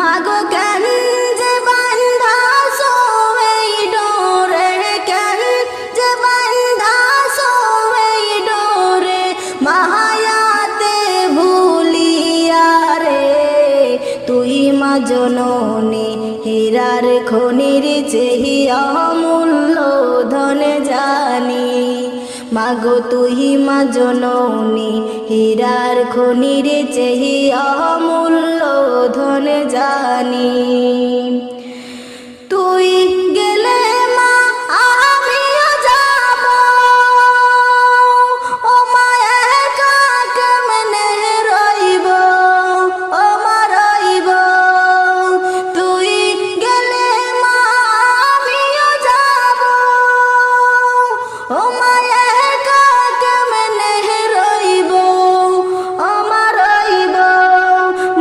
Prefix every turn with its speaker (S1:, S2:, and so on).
S1: মাগো কেন যে বান্ধা সোই ডোরে, কেন যে বান্ধা সোই ডোরে, মায়াতে ভুলিয়া রে। তুই মা জননী হীরার খনির চেহিয়া মূল্য ধন জানি। মাগো তুই মা জননী হীরার খনির চেহিয়া মূল্য ধন জানি।